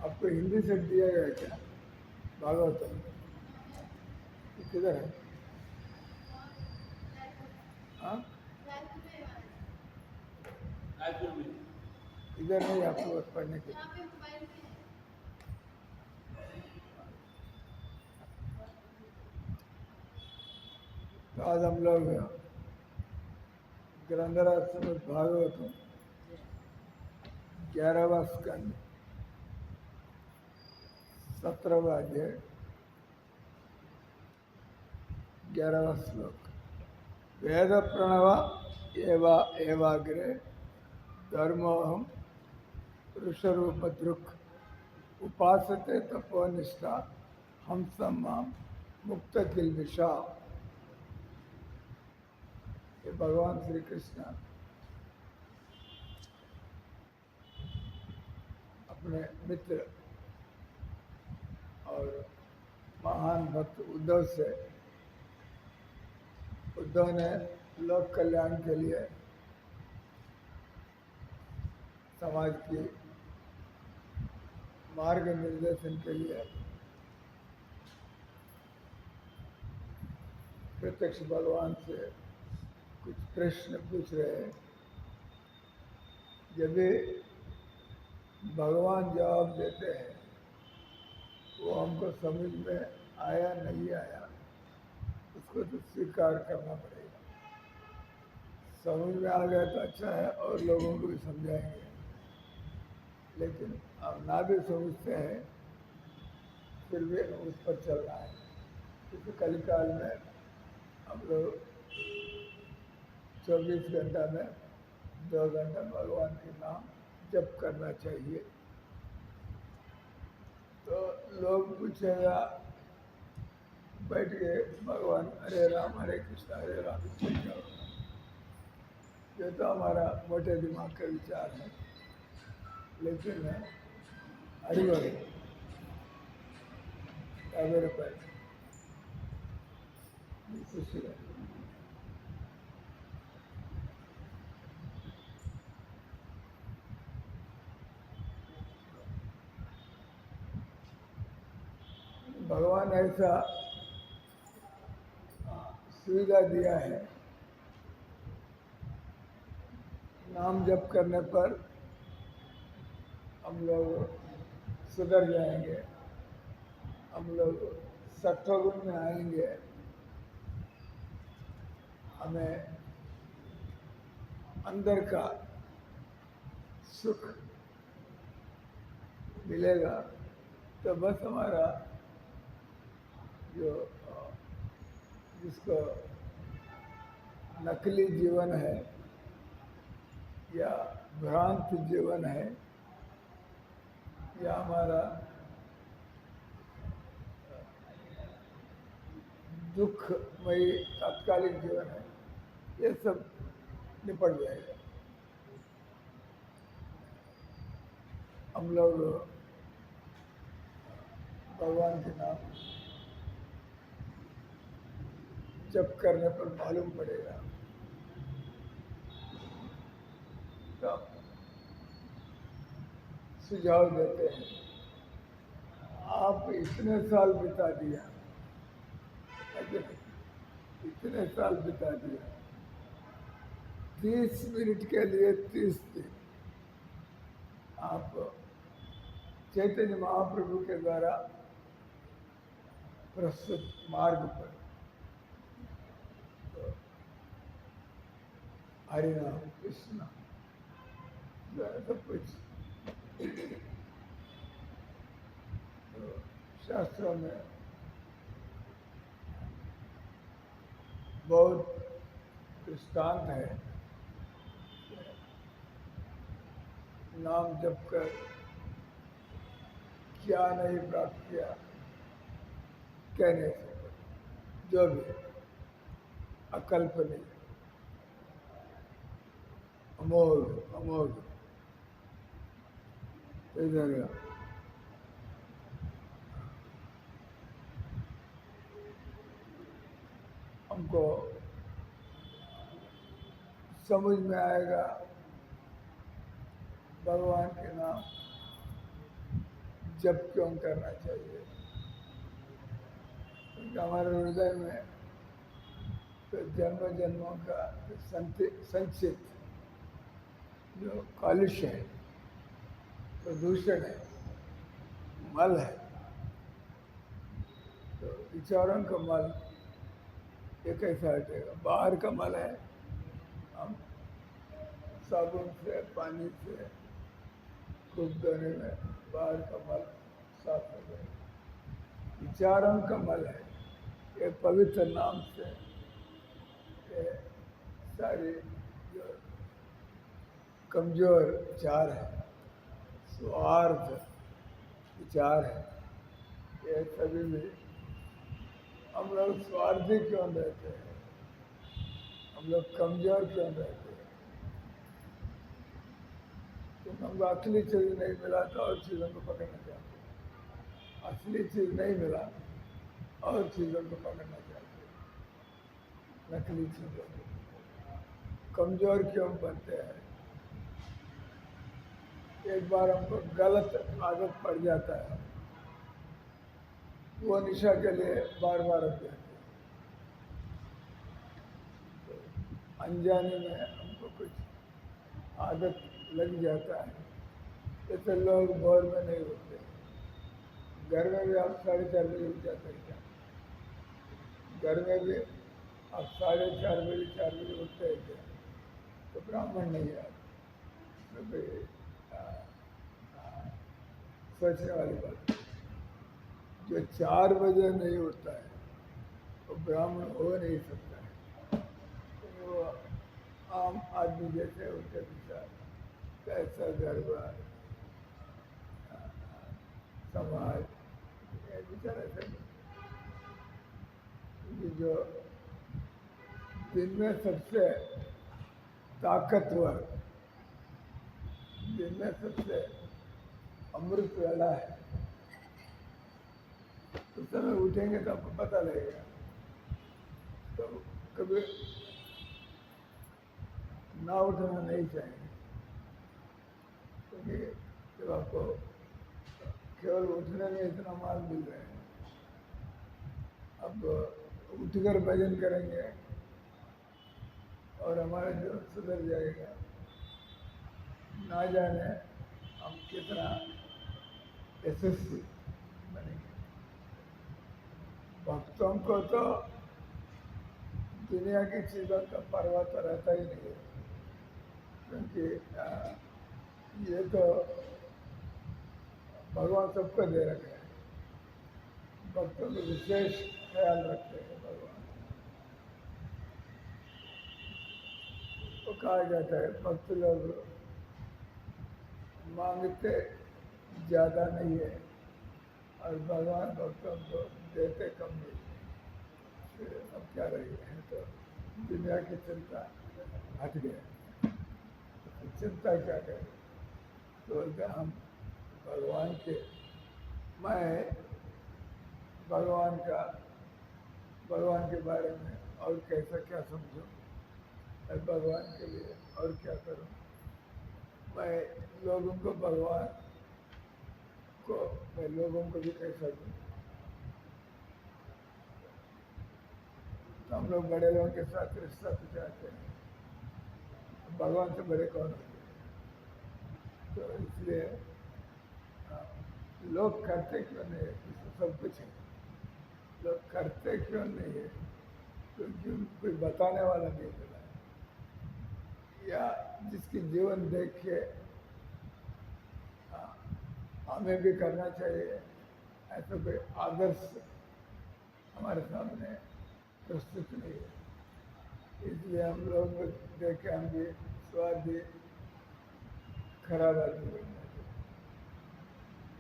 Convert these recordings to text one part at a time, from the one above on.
आपको हिंदी से दिया गया क्या भागवतम? किधर है? हाँ, इधर नहीं आपको पढ़ने के लिए। तो आज हम लोग ग्रंथराज श्रीमद् भागवतम 11वां स्कंद 17वां अध्याय 11वां श्लोक। वेद प्रणव एवाग्रे धर्मोहम ऋषरूपदृक् उपासते तपोनिष्ठा हंसम माम मुक्त किल्बिषा। ये भगवान श्री कृष्ण अपने मित्र और महान भक्त उद्धव ने लोक कल्याण के लिए समाज की मार्ग निर्देशन के लिए प्रत्यक्ष भगवान से कुछ प्रश्न पूछ रहे हैं। जब भी भगवान जवाब देते हैं वो हमको समझ में आया नहीं आया उसको तो स्वीकार करना पड़ेगा। समझ में आ गया तो अच्छा है और लोगों को भी समझाएंगे, लेकिन अब ना भी समझते हैं फिर भी उस पर चल रहा है। क्योंकि कलिकाल में हम लोग 24 घंटा में 2 घंटा भगवान के नाम जप करना चाहिए। तो लोग पूछेगा बैठ के भगवान हरे राम हरे राम बोल जाओ। ये तो हमारा मोटे दिमाग का विचार है, लेकिन हरिवर मेरे पर खुशी है। भगवान ऐसा सुविधा दिया है, नाम जप करने पर हम लोग सुधर जाएंगे, हम लोग सत्वगुण में आएंगे, हमें अंदर का सुख मिलेगा। तो बस हमारा जो जिसको नकली जीवन है या भ्रांत जीवन है या हमारा दुखमयी तात्कालिक जीवन है, ये सब निपट जाएगा। हम लोग भगवान के नाम जप करने पर मालूम पड़ेगा। तो सुझाव देते हैं, आप इतने साल बिता दिया, इतने साल बिता दिया, 30 मिनट के लिए 30 दिन आप चैतन्य महाप्रभु के द्वारा प्रस्तुत मार्ग पर तो हरिनाम कृष्ण सब कुछ तो शास्त्रों में बहुत दृष्टांत है। नाम जप कर क्या नहीं प्राप्त किया कह नहीं सकते, जो भी अकल्पनीय अमोघ अमोघ। इधर हमको समझ में आएगा भगवान के नाम जप क्यों करना चाहिए? क्योंकि हमारे हृदय में तो जन्म जन्मों का संचित जो कालुष्य है, प्रदूषण है, मल है, तो विचारों का मल ये कैसा हटेगा? बाहर का मल है, हम साबुन से पानी से खूब धोने में बाहर का मल साफ हो जाएगा। विचारों का मल है, ये पवित्र नाम से ये सारी जो कमजोर विचार है, स्वार्थ विचार है, ये सभी भी हम लोग स्वार्थी क्यों रहते हैं? हम लोग कमजोर क्यों रहते हैं? क्योंकि हमको असली चीज नहीं मिला तो और चीज़ों को पकड़ना चाहते हैं। असली चीज नहीं मिला और चीज़ों को पकड़ना चाहते हैं, नकली चीज़ों को। कमजोर क्यों बनते हैं? एक बार हमको गलत आदत पड़ जाता है, वो निशा के लिए बार बार अभ्यास है। तो अनजाने में हमको कुछ आदत लग जाता है। जैसे लोग भोर में नहीं उठते, घर में भी आप 4:30 बजे उठ जाते हैं क्या? घर में भी आप 4:30 बजे 4 बजे उठते हैं क्या? तो ब्राह्मण नहीं है आप, तो कोई सोचने वाली बात है। जो 4 बजे नहीं उठता है वो ब्राह्मण हो नहीं सकता है। तो वो आम आदमी जैसे उनके विचार, कैसा घर बार, समाज, ये विचार ऐसे कि जो दिन में सबसे ताकतवर, दिन में सबसे अमृत वाला है, उस समय उठेंगे तो आपको पता लगेगा। तो कभी ना उठना नहीं चाहिए, क्योंकि जब आपको केवल उठने में इतना माल मिल रहा है, अब उठकर भजन करेंगे और हमारा जीवन सुधर जाएगा। ना जाने हम कितना यशस्वी बनेंगे। भक्तों को तो दुनिया की चीज़ों का परवाह तो रहता ही नहीं है, क्योंकि ये तो भगवान सबको दे रखे हैं। भक्तों को विशेष ख्याल रखते हैं भगवान। तो कहा जाता है भक्त लोग मांगते ज़्यादा नहीं है और भगवान भक्तों को देते कम नहीं है। फिर अब क्या रही है? तो दुनिया की चिंता हट गया, तो चिंता क्या करें? तो बोलते हम भगवान के, मैं भगवान के बारे में और कैसा क्या समझूं, मैं भगवान के लिए और क्या करूं, मैं लोगों को भगवान को, मैं लोगों को भी कैसा दूं। तो हम लोग बड़े लोगों के साथ रिश्ता तो चाहते हैं, भगवान से बड़े कौन होते हैं? तो इसलिए लोग करते क्यों नहीं है? इसमें सब कुछ है। लोग करते क्यों नहीं है? क्योंकि उनको कोई बताने वाला नहीं मिला है, या जिसकी जीवन देख के हमें भी करना चाहिए ऐसा कोई आदर्श हमारे सामने प्रस्तुत नहीं है। इसलिए हम लोग देख के हम भी स्वार्थी खराब आदमी बन जाते।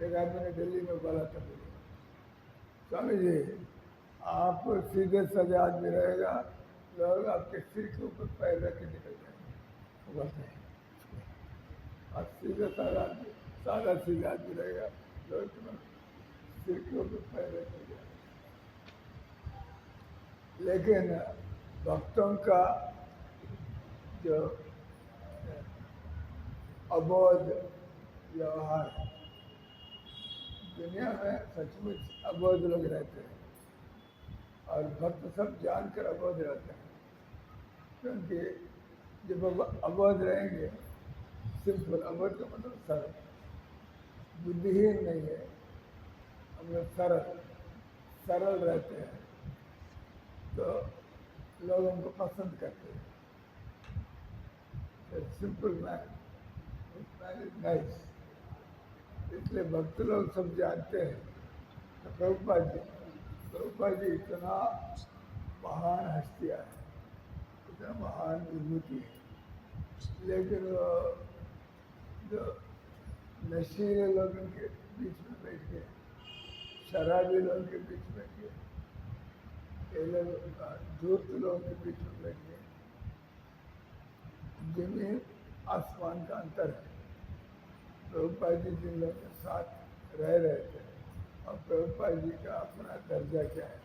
एक आदमी ने दिल्ली में बोला था, मुझे, स्वामी जी आप सीधे साधे आदमी रहेगा, लोग आपके सिर के ऊपर पैर रख के निकल जाएंगे। वो बोलते हैं आप सीधे सादा सीधा आदमी रहेगा, लोग तुम्हारे सिर के ऊपर पैर रख के जाएंगे। लेकिन भक्तों का जो अबोध व्यवहार, दुनिया में सचमुच अबोध लोग रहते हैं और भक्त सब जानकर अबोध रहते हैं, क्योंकि जब अबोध रहेंगे, सिंपल, अबोध का मतलब सरल, बुद्धिहीन नहीं है, हम लोग सरल सरल रहते हैं, तो लोग हमको पसंद करते हैं। सिंपल मैन इज नाइस, इसलिए भक्त लोग सब जानते हैं। तो प्रभुपाद जी इतना महान हस्तियाँ है, इतना महान विभूति है, लेकिन वो जो नशीले लोगों के बीच में बैठ के, शराबी लोगों के बीच में बैठ के, ये लोग धूर्त लोगों के बीच में बैठ के, जमीन आसमान का अंतर है। प्रभुपाद जी जिन लोगों के साथ रह रहे थे और प्रभुपाद जी का अपना दर्जा क्या है,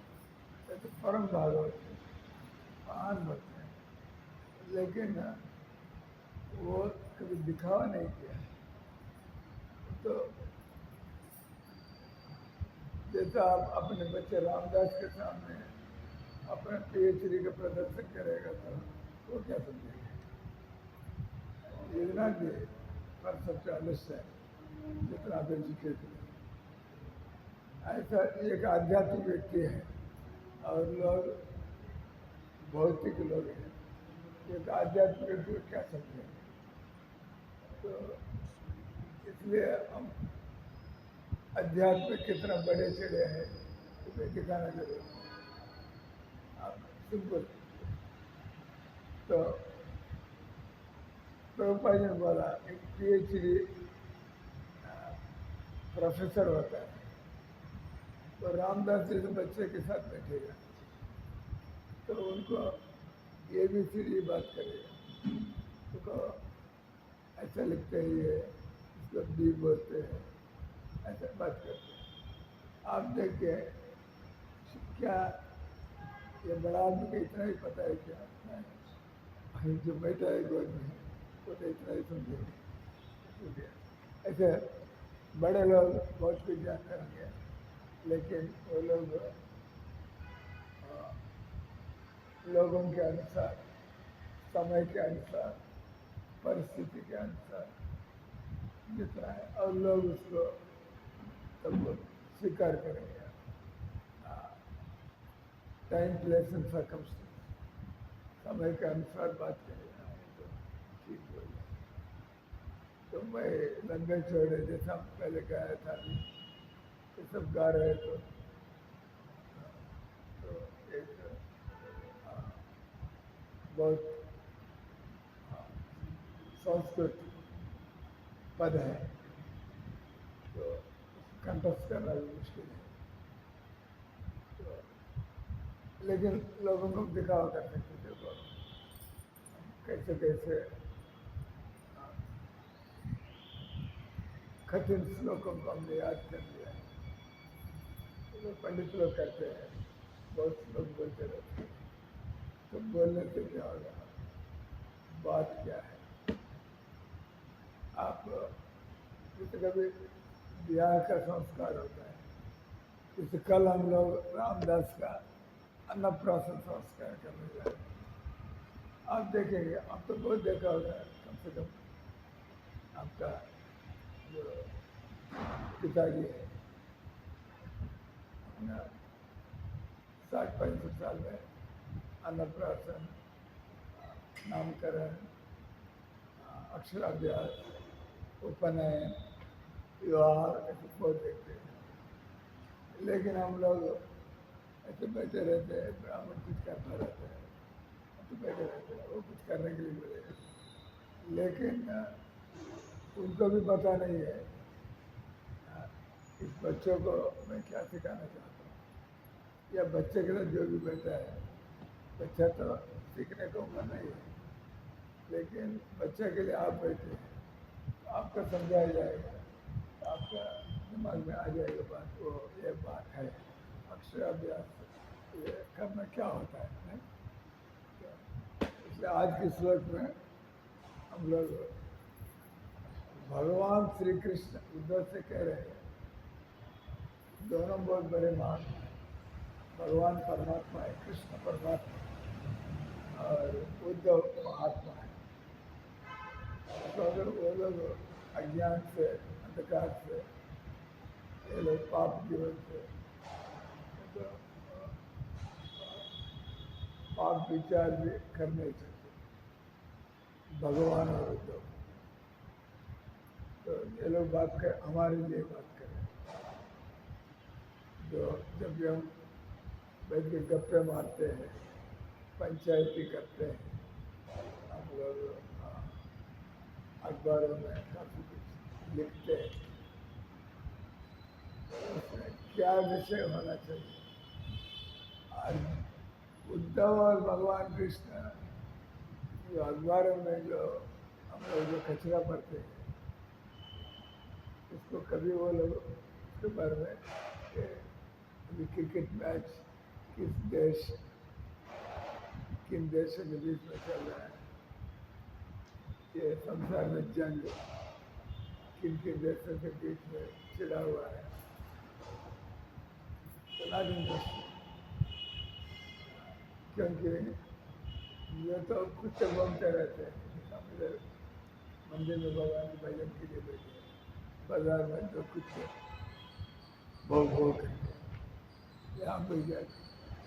ये तो परम भागवत है, महान भक्त है, लेकिन वो कभी दिखावा नहीं किया। तो जैसा आप अपने बच्चे रामदास के सामने अपना PhD का प्रदर्शन करेगा तो वो क्या समझेगा, इतना भी परसेप्ट है जितना आप एजुकेटेड है। ऐसा एक आध्यात्मिक व्यक्ति है और लोग भौतिक लोग हैं, एक आध्यात्मिक व्यक्ति को क्या समझेंगे। तो इसलिए हम अध्यात्म कितना बड़े चढ़े हैं तुम्हें दिखाना जरूर आप सिंपल। तो प्रभुपाद ने बोला एक PhD प्रोफेसर होता है तो रामदास जैसे बच्चे के साथ बैठेगा तो उनको ABCD बात करेगा, उनको ऐसा लिखते हैं, ये इसको D बोलते हैं, ऐसा बात करते हैं। आप देखिए क्या ये बड़ा आदमी को इतना ही पता है क्या, नहीं, जो बैठा है गोद में वो तो इतना ही समझेगा। ऐसे बड़े लोग बहुत कुछ जानते होंगे, लेकिन वो लोग लोगों के अनुसार, समय के अनुसार, परिस्थिति के अनुसार जितना है और लोग उसको सबको स्वीकार करेंगे। टाइम प्लेस एंड सर्कमस्टेंस, समय के अनुसार बात करेगा तो ठीक बोलिए। तो मैं लंबे चौड़े जैसा पहले गाया था, ये सब गा रहे तो एक बहुत संस्कृत पद है तो कंठस्थ करना भी मुश्किल है, तो लेकिन लोगों को दिखावा कर सकते थे, देखो कैसे कैसे कठिन श्लोकों को हमने याद कर लिया। तो पंडित लोग कहते हैं, बहुत लोग बोलते रहते हैं, तो बोलने से क्या होगा, बात क्या है। आप जैसे कभी ब्याह का संस्कार होता है, जैसे कल हम लोग रामदास का अन्नप्राशन संस्कार करने जा रहे हैं। आप देखेंगे, आप तो बहुत देखा होगा, कम से कम आपका जो पिताजी है अपना 60-65 साल में अन्नप्राशन, नामकरण, अक्षराभ्यास, उपनयन, विवाह ऐसे बहुत देखते हैं। लेकिन हम लोग ऐसे बैठे रहते हैं, ब्राह्मण कुछ करता रहता है तो बैठे रहते हैं, वो कुछ करने के लिए बोलेगा, लेकिन उनको भी पता नहीं है इस बच्चों को मैं क्या सिखाना चाहता हूँ, या बच्चे के साथ जो भी बैठा है, बच्चा तो सीखने को उम्र नहीं है, लेकिन बच्चे के लिए आप बैठे हैं तो आपको समझाया जाएगा, तो आपका दिमाग में आ जाएगा बात, वो ये बात है अक्षराभ्यास, ये करना क्या होता है, नहीं? तो इसलिए आज के श्लोक में हम लोग भगवान श्री कृष्ण उद्धव से कह रहे हैं दोनों बहुत बड़े महान हैं। भगवान परमात्मा है, कृष्ण परमात्मा, और उद्धव महात्मा है। तो अगर वो लोग अज्ञान से, अंधकार से, ये लोग पाप जीवन से, तो पाप विचार भी कर नहीं सकते, भगवान और उद्धव। तो ये लोग बात कर, हमारे लिए बात करें, जो जब भी हम बैठ के गप्पे मारते हैं, पंचायती करते हैं, हम लोग अखबारों में काफ़ी कुछ लिखते हैं, उसमें क्या विषय होना चाहिए। आज उद्धव और भगवान कृष्ण जो अखबारों में जो हम लोग जो कचरा पढ़ते हैं, उसको कभी वो लोग उसके बारे में अभी क्रिकेट मैच किन देशों के बीच में चल रहा है, ये संसार में जंग किन किन देशों के बीच में छिड़ा हुआ है, तो नॉट इंटरेस्टिंग। क्योंकि ये तो कुत्ते घूमते रहते हैं, इधर मंदिर में भगवान के भजन के लिए बैठे, बाजार में तो कुत्ते भोग करते हैं, यहाँ पे जाके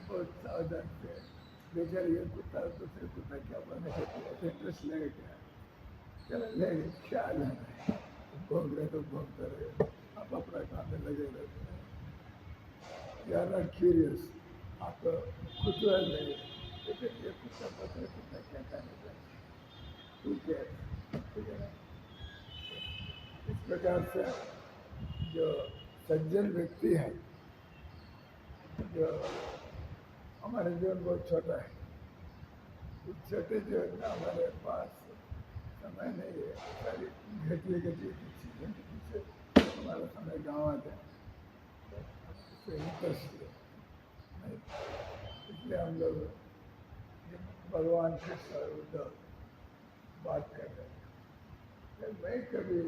बहुत सावधान से बेचारे ये कुत्ता दूसरे कुत्ता क्या बनने के इंटरेस्ट लेगा, क्या चलो लेंगे, क्या लेना है, भोग रहे तो भोगते रहे, आप अपना काम में लगे रहते हैं, यू आर नॉट क्यूरियस, आपको कुतूहल नहीं है, लेकिन ये कुत्ता दूसरे कुत्ता क्या करने चाहिए, ठीक है, ठीक है ना। इस प्रकार से जो सज्जन व्यक्ति है, जो हमारे जीवन बहुत छोटा है, उस छोटे जीवन में हमारे पास समय नहीं है, सारी घटिया चीज़ों के पीछे हमारा समय गाँव आता है, उससे इंटरेस्ट नहीं, इसलिए हम लोग भगवान कृष्ण और उद्धव बात कर रहे हैं। मैं कभी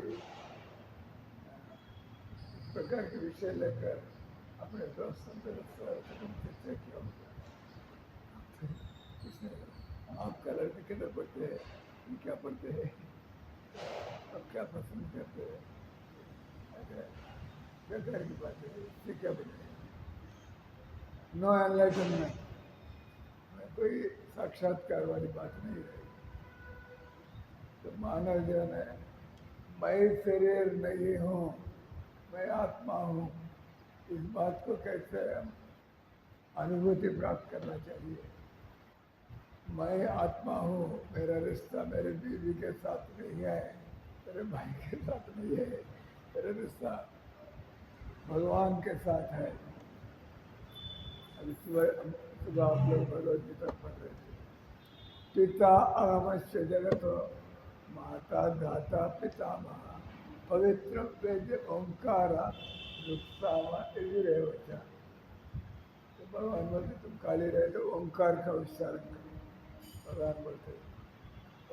इस प्रकार के विषय लेकर अपने दोस्तों के चर्चा किया होगा, आप कलर के किधर पढ़ते हैं, क्या पढ़ते हैं, अब क्या पसंद करते हैं, क्या कर की बात है, इससे क्या बनेगा। नो एनलाइटनमेंट, कोई साक्षात्कार वाली बात नहीं है। तो मानव जीवन है, मैं शरीर नहीं हूँ, मैं आत्मा हूँ, इस बात को कैसे अनुभूति प्राप्त करना चाहिए। मैं आत्मा हूँ, मेरा रिश्ता मेरे बीवी के साथ नहीं है, मेरे भाई के साथ नहीं है, मेरा रिश्ता भगवान के साथ है। अभी सुबह आप लोग भगवद गीता पढ़ रहे थे, पिता अहमस्य जगत माता धाता पितामह पवित्र वेद ओंकार रुक्सावा। तो भगवान बोलते तुम खाली रहे तो ओंकार का उच्चारण करो, भगवान बोलते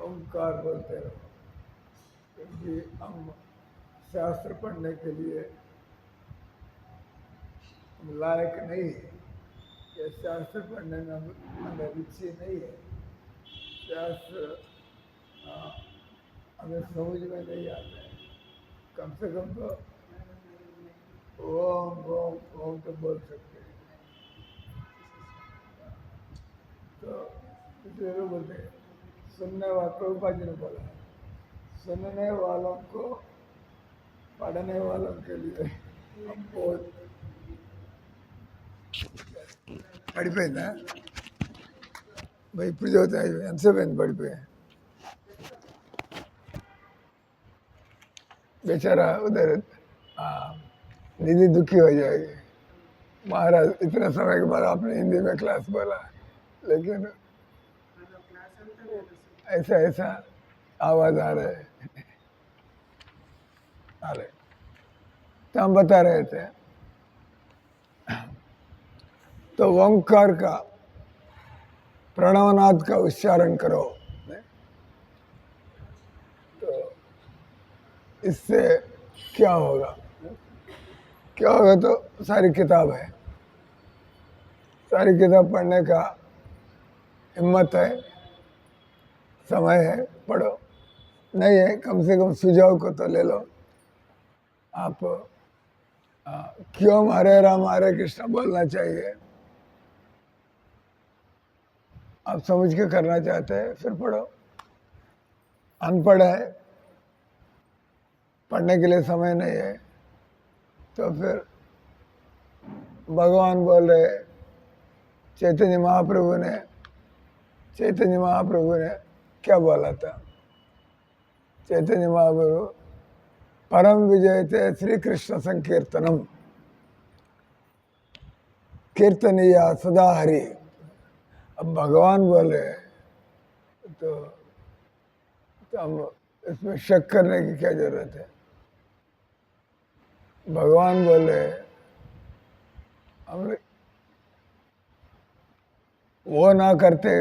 ओंकार बोलते रहो, क्योंकि हम शास्त्र पढ़ने के लिए हम लायक नहीं है, ये शास्त्र पढ़ने में हमें रुचि नहीं है, शास्त्र हमें समझ में नहीं आता है, कम से कम तो ओम ओम ओम तो बोल सकते हैं। तो इसलिए लोग बोलते हैं सुनने वाले, प्रभुपाद जी ने बोला सुनने वालों को पढ़ने वालों के लिए हम बहुत పడిపోయిందా भाई ఇప్పుడు చదువుతాయి ఎంతసేపు అయింది పడిపోయి बेचारा उधर निधि दुखी हो जाएगी। महाराज इतने समय के बाद आपने हिंदी में क्लास बोला, लेकिन ऐसा ऐसा आवाज आ रहे तो हम बता रहे थे। तो ओंकार का प्रणवनाद का उच्चारण करो, तो इससे क्या होगा क्या होगा तो सारी किताब है, सारी किताब पढ़ने का हिम्मत है, समय है, पढ़ो। नहीं है कम से कम सुझाव को तो ले लो। आप क्यों हरे राम हरे कृष्ण बोलना चाहिए, आप समझ के करना चाहते हैं फिर पढ़ो। अनपढ़ है, पढ़ने के लिए समय नहीं है, तो फिर भगवान बोल रहे, चैतन्य महाप्रभु ने क्या बोला था? चैतन्य महाप्रभु परम विजय थे श्री कृष्ण संकीर्तनम कीर्तनीय सदा हरि। अब भगवान बोले तो हम इसमें शक करने की क्या जरूरत है? भगवान बोले हम वो ना करते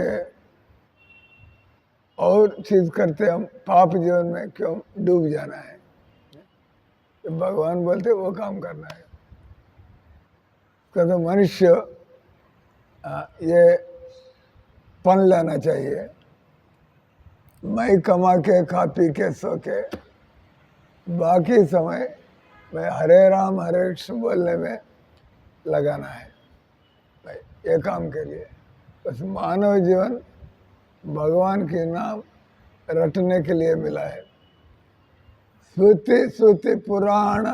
और चीज करते, हम पाप जीवन में क्यों डूब जाना है? तो भगवान बोलते वो काम करना है। तो मनुष्य ये पन लेना चाहिए, मैं कमा के खा पी के सो के बाकी समय मैं हरे राम हरे कृष्ण बोलने में लगाना है भाई, ये काम के लिए। बस मानव जीवन भगवान के नाम रटने के लिए मिला है। श्रुति श्रुति पुराण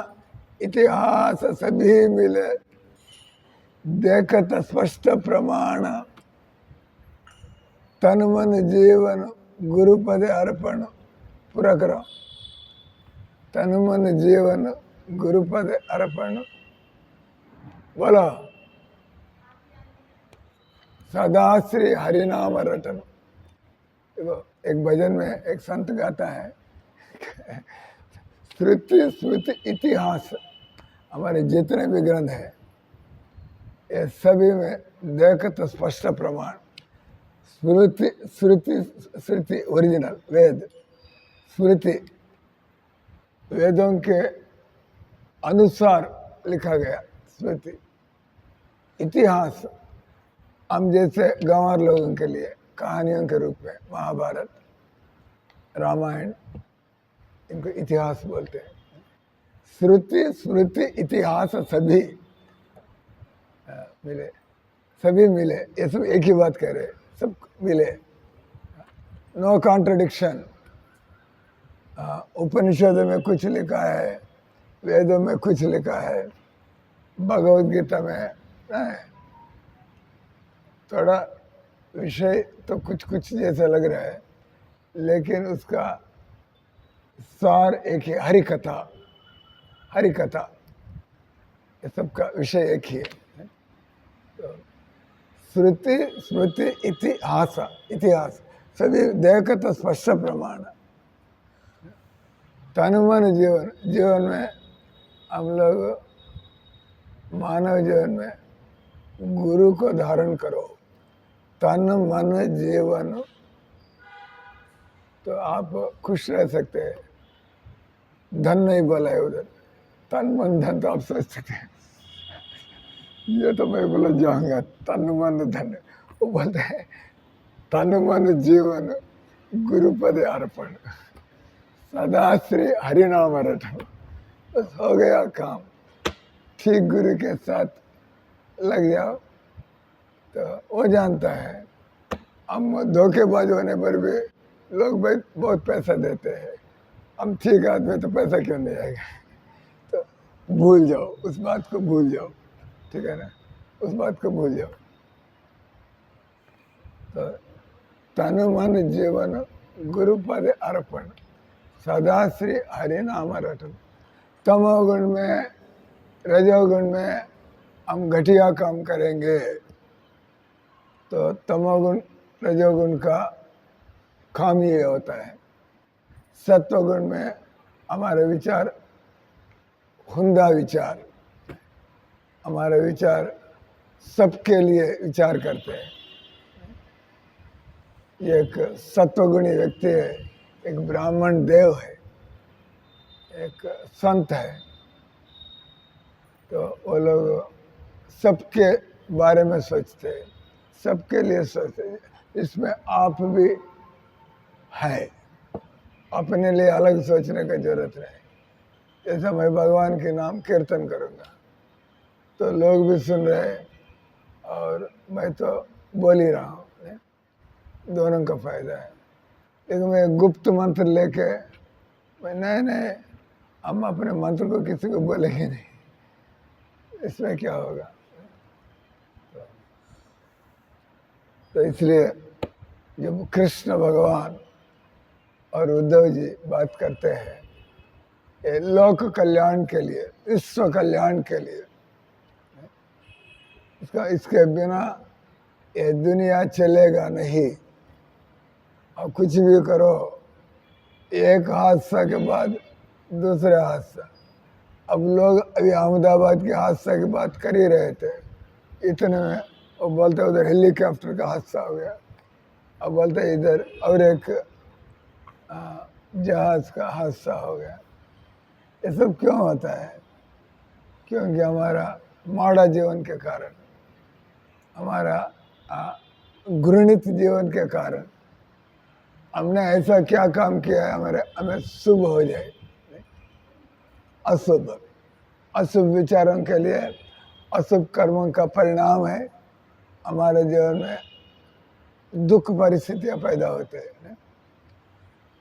इतिहास सभी मिले, देखत स्पष्ट प्रमाण, तन मन जीवन गुरुपद अर्पण। पूरा करो, तन मन जीवन गुरुपद अर्पण। बोलो, सदा श्री हरिनाम रटन। देखो एक भजन में एक संत गाता है, श्रुति स्मृति इतिहास, हमारे जितने भी ग्रंथ है ये सभी में देखत स्पष्ट प्रमाण। स्मृति श्रुति श्रुति ओरिजिनल वेद, स्मृति वेदों के अनुसार लिखा गया स्मृति, इतिहास हम जैसे गंवार लोगों के लिए कहानियों के रूप में महाभारत रामायण, इनको इतिहास बोलते हैं। श्रुति स्मृति इतिहास सभी मिले, सभी मिले, ये सब एक ही बात कह रहे, सब मिले, नो कॉन्ट्रडिक्शन। उपनिषद में कुछ लिखा है, वेदों में कुछ लिखा है, भगवद गीता में नहीं। थोड़ा विषय तो कुछ कुछ जैसा लग रहा है, लेकिन उसका सार एक ही, हरि कथा, हरि कथा, ये सबका विषय एक ही है। तो श्रुति स्मृति इतिहास, इतिहास सभी देखत स्पष्ट प्रमाण। तन मन जीवन, जीवन में हम लोग मानव जीवन में गुरु को धारण करो, तन मन जीवन, तो आप खुश रह सकते हैं। धन नहीं बोला है उधर, तन मन धन तो आप सोच सकते हैं, ये तो मैं बोला जाऊंगा तन मन धन। वो बोलते हैं तन मन जीवन गुरुपद अर्पण, सदा श्री हरिनाम रटो। बस हो गया काम, ठीक गुरु के साथ लग जाओ तो वो जानता है। हम धोखेबाज होने पर भी लोग भाई बहुत पैसा देते हैं, हम ठीक आदमी तो पैसा क्यों नहीं आएगा? तो भूल जाओ, उस बात को भूल जाओ, ठीक है ना, उस बात को भूल जाओ। तो तन मन जीवन गुरुपद अर्पण, सदा श्री हरि नाम रटन। तमोगुण में रजोगुण में हम घटिया काम करेंगे तो तमोगुण रजोगुण का खामी ये होता है। सत्वगुण में हमारे विचार हुंदा विचार, हमारे विचार सबके लिए विचार करते हैं। ये एक सत्वगुणी व्यक्ति है, एक ब्राह्मण देव है, एक संत है, तो वो लोग सबके बारे में सोचते हैं, सबके लिए सोचते हैं। इसमें आप भी है, अपने लिए अलग सोचने की जरूरत नहीं। जैसा मैं भगवान के नाम कीर्तन करूँगा तो लोग भी सुन रहे हैं और मैं तो बोल ही रहा हूँ, दोनों का फायदा है। लेकिन मैं गुप्त मंत्र लेके मैं नहीं, हम अपने मंत्र को किसी को बोलेंगे नहीं, इसमें क्या होगा। तो इसलिए जब कृष्ण भगवान और उद्धव जी बात करते हैं ये लोक कल्याण के लिए, विश्व कल्याण के लिए, इसके बिना ये दुनिया चलेगा नहीं। और कुछ भी करो, एक हादसा के बाद दूसरे हादसा। अब लोग अभी अहमदाबाद के हादसा की बात कर ही रहे थे, इतने में वो बोलते उधर हेलीकॉप्टर का हादसा हो गया, अब बोलते इधर और एक जहाज का हादसा हो गया। ये सब क्यों होता है? क्योंकि हमारा माड़ा जीवन के कारण, हमारा घृणित जीवन के कारण हमने ऐसा क्या काम किया है हमें शुभ हो जाए, अशुभ अशुभ विचारों के लिए अशुभ कर्मों का परिणाम है हमारे जीवन में दुख परिस्थितियां पैदा होते हैं।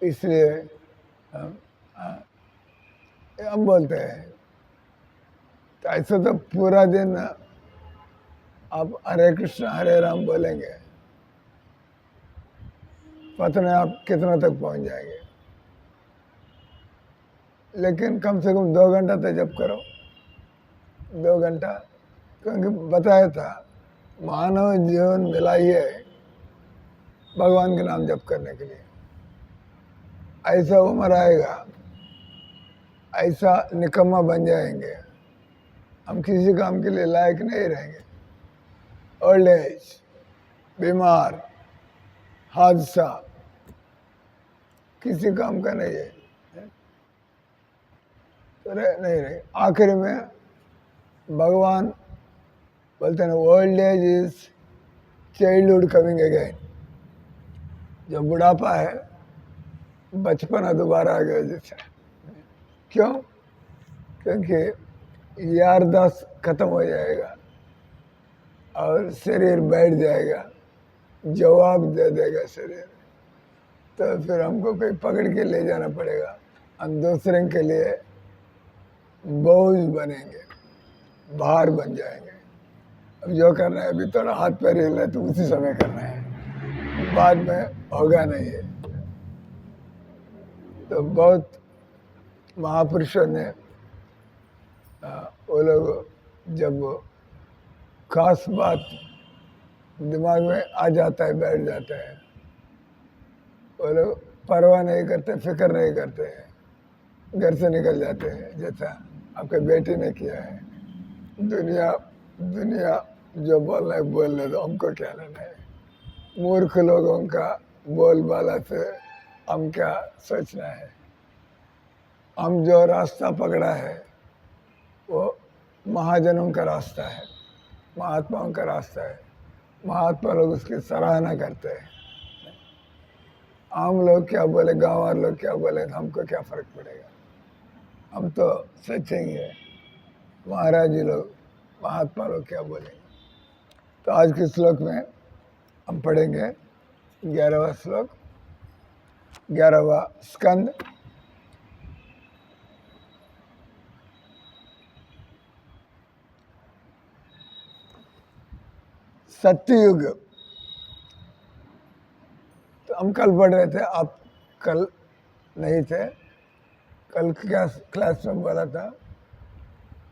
इसलिए हम बोलते हैं तो ऐसे तो पूरा दिन आप हरे कृष्ण हरे राम बोलेंगे, पता नहीं आप कितना तक पहुंच जाएंगे। लेकिन कम से कम 2 घंटा तो जप करो, 2 घंटा। क्योंकि बताया था मानव जीवन मिला ही है भगवान के नाम जप करने के लिए। ऐसा उम्र आएगा, ऐसा निकम्मा बन जाएंगे, हम किसी काम के लिए लायक नहीं रहेंगे। ओल्ड एज, बीमार, हादसा किसी काम का नहीं है, तो नहीं रहे। आखिर में भगवान बोलते हैं old age is childhood coming again. जो बुढ़ापा है बचपना दोबारा आ गया जैसे। क्यों? क्योंकि यारदाश्त खत्म हो जाएगा और शरीर बैठ जाएगा, जवाब दे देगा शरीर। तो फिर हमको कोई पकड़ के ले जाना पड़ेगा, हम दूसरे के लिए बोझ बनेंगे, भार बन जाएंगे। अब जो करना है अभी थोड़ा हाथ पैर हिल रहा है तो उसी समय करना है, बाद में होगा नहीं है। तो बहुत महापुरुषों ने वो लोग जब खास बात दिमाग में आ जाता है, बैठ जाता है, वो लोग परवाह नहीं करते, फिक्र नहीं करते हैं, घर से निकल जाते हैं। जैसा आपके बेटी ने किया है, दुनिया जो बोलना है बोल ले दो, हमको क्या लेना है। मूर्ख लोगों का बोलबाला से हम क्या सोचना है। हम जो रास्ता पकड़ा है वो महाजनों का रास्ता है, महात्माओं का रास्ता है। महात्मा लोग उसकी सराहना करते हैं। आम लोग क्या बोले, गांव वाले लोग क्या बोले, हमको क्या फर्क पड़ेगा, हम तो सचेंगे। महाराज जी लोग, महात्मा लोग क्या बोलेंगे। तो आज के श्लोक में हम पढ़ेंगे 11वां श्लोक, 11वां स्कंद। सत्ययुग। तो हम कल पढ़ रहे थे, आप कल नहीं थे, कल क्या क्लास में बोला था,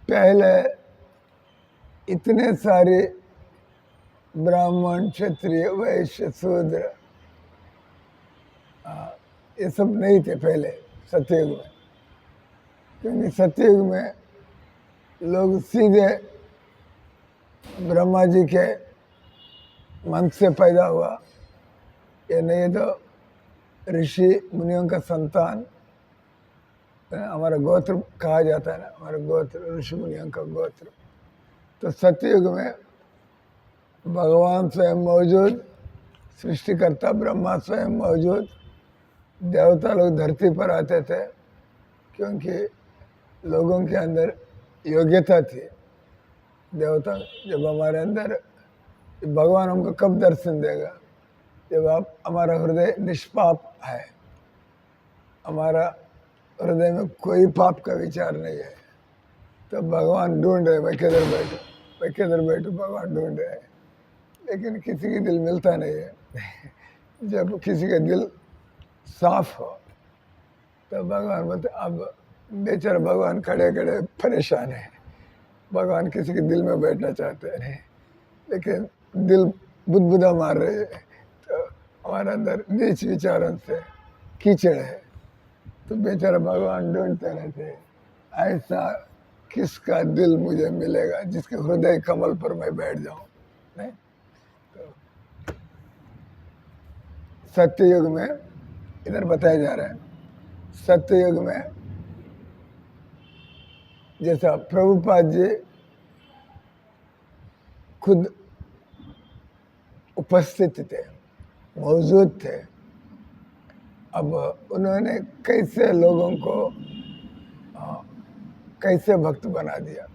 पहले इतने सारे ब्राह्मण, क्षत्रिय, वैश्य, शूद्र ये सब नहीं थे पहले सतयुग में। क्योंकि सतयुग में लोग सीधे ब्रह्मा जी के मन से पैदा हुआ, ये नहीं तो ऋषि मुनियों का संतान हमारा गोत्र कहा जाता है ना, हमारा गोत्र ऋषि मुनियों का गोत्र। तो सत्ययुग में भगवान स्वयं मौजूद, सृष्टिकर्ता ब्रह्मा स्वयं मौजूद, देवता लोग धरती पर आते थे क्योंकि लोगों के अंदर योग्यता थी। देवता जब हमारे अंदर, भगवान हमको कब दर्शन देगा? जब आप हमारा हृदय निष्पाप है, हमारा हृदय में कोई पाप का विचार नहीं है, तो भगवान ढूंढ रहे भाई किधर बैठो, भाई किधर बैठो, भगवान ढूंढ रहे हैं, लेकिन किसी की दिल मिलता नहीं है। जब किसी का दिल साफ हो तो भगवान बोलते, अब बेचारा भगवान खड़े खड़े परेशान है, भगवान किसी के दिल में बैठना चाहते हैं, लेकिन दिल बुदबुदा मार रहे है, तो हमारे अंदर नीच विचारों से कीचड़ है, तो बेचारा भगवान ढूंढते रहते हैं, ऐसा किसका दिल मुझे मिलेगा जिसके हृदय कमल पर मैं बैठ जाऊं। नहीं तो सत्ययुग में इधर बताया जा रहा है, सत्ययुग में जैसा प्रभुपाद जी खुद उपस्थित थे, मौजूद थे, अब उन्होंने कैसे लोगों को कैसे भक्त बना दिया,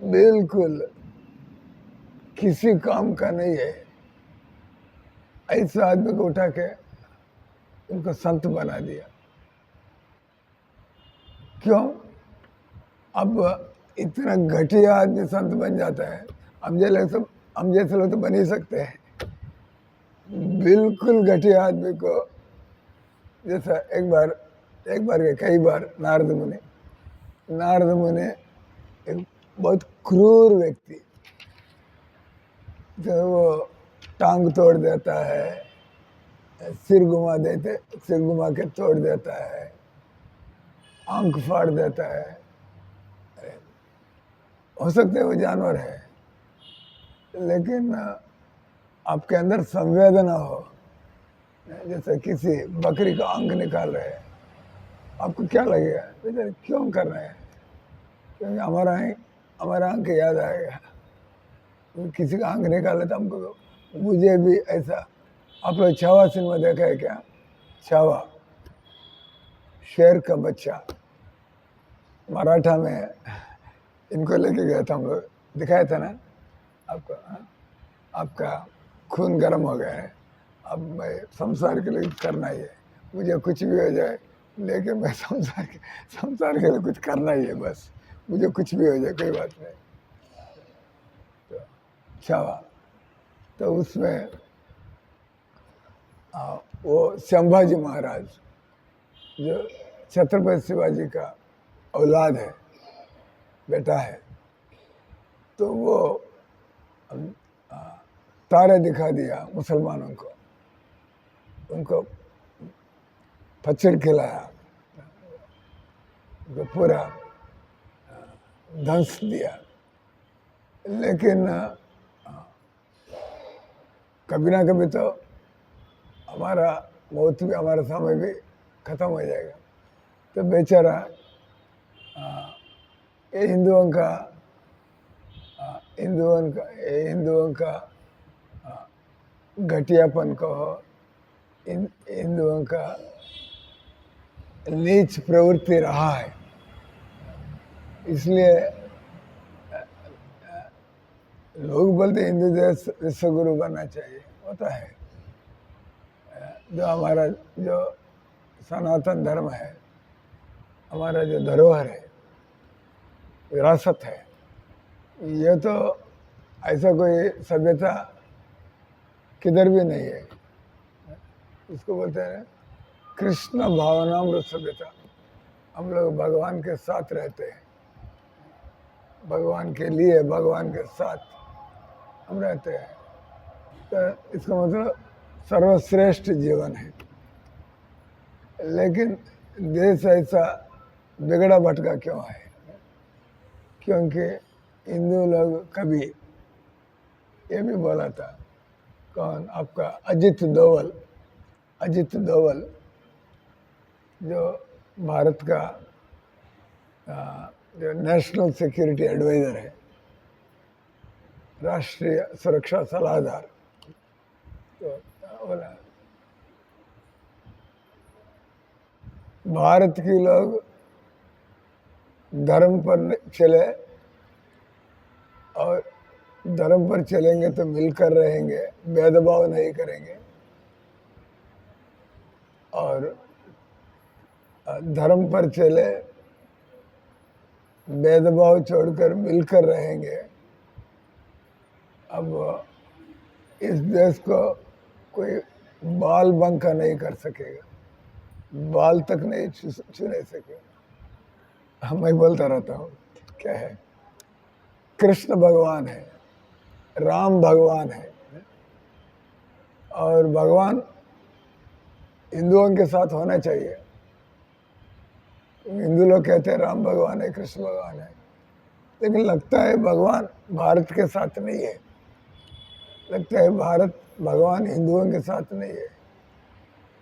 बिल्कुल किसी काम का नहीं है, ऐसे आदमी को उठा के उनको संत बना दिया। क्यों? अब इतना घटिया आदमी संत बन जाता है, हम जैसे लोग तो बन ही सकते हैं। बिल्कुल घटिया आदमी को, जैसा एक बार के कई बार नारद मुनि एक बहुत क्रूर व्यक्ति, जो वो टांग तोड़ देता है, सिर घुमा के तोड़ देता है, आंख फाड़ देता है। हो सकते है वो जानवर है, लेकिन आपके अंदर संवेदना हो, जैसे किसी बकरी का अंग निकाल रहे हैं, आपको क्या लगेगा? बेचारे क्यों कर रहे हैं? क्योंकि हमारा अंग याद आएगा, किसी का अंग निकाले तो हमको, मुझे भी ऐसा। आप लोग छावा सिनेमा देखा है क्या? छावा, शेर का बच्चा, मराठा में इनको लेके गया था हम लोग, दिखाया था ना आपको? आपका खून गर्म हो गया है, अब मैं संसार के लिए करना ही है, मुझे कुछ भी हो जाए, लेकिन मैं संसार के लिए कुछ करना ही है, बस मुझे कुछ भी हो जाए कोई बात नहीं। तो छावा, तो उसमें वो संभाजी महाराज जो छत्रपति शिवाजी का औलाद है, बेटा है, तो वो तारे दिखा दिया मुसलमानों को, उनको पचड़ खिलाया, उनको पूरा ध्वंस दिया। लेकिन कभी ना कभी तो हमारा मौत भी, हमारा समय भी खत्म हो जाएगा। तो बेचारा ये हिंदुओं का घटियापन कहो, हिंदुओं का नीच प्रवृत्ति रहा है, इसलिए लोग बोलते हिंदू देश विश्वगुरु बनना चाहिए, होता है। जो हमारा जो सनातन धर्म है, हमारा जो धरोहर है, विरासत है, ये तो ऐसा कोई सभ्यता किधर भी नहीं है। इसको बोलते हैं कृष्ण भावनामृत सभ्यता। हम लोग भगवान के साथ रहते हैं, भगवान के लिए, भगवान के साथ हम रहते हैं, तो इसका मतलब सर्वश्रेष्ठ जीवन है। लेकिन देश ऐसा बिगड़ा भटका क्यों है? क्योंकि हिंदू लोग कभी ये भी बोला था, कौन आपका अजित दोवल जो भारत का जो नेशनल सिक्योरिटी एडवाइजर है, राष्ट्रीय सुरक्षा सलाहकार, तो बोला भारत के लोग धर्म पर चले और धर्म पर चलेंगे तो मिलकर रहेंगे, भेदभाव नहीं करेंगे, और धर्म पर चले भेदभाव छोड़कर मिलकर रहेंगे। अब इस देश को कोई बाल बंका नहीं कर सकेगा, बाल तक नहीं छू नहीं सकेगा। मैं बोलता रहता हूँ, क्या है, कृष्ण भगवान है, राम भगवान है, और भगवान हिंदुओं के साथ होना चाहिए। हिंदू लोग कहते हैं राम भगवान है, कृष्ण भगवान है, लेकिन लगता है भगवान भारत के साथ नहीं है, लगता है भारत भगवान हिंदुओं के साथ नहीं है।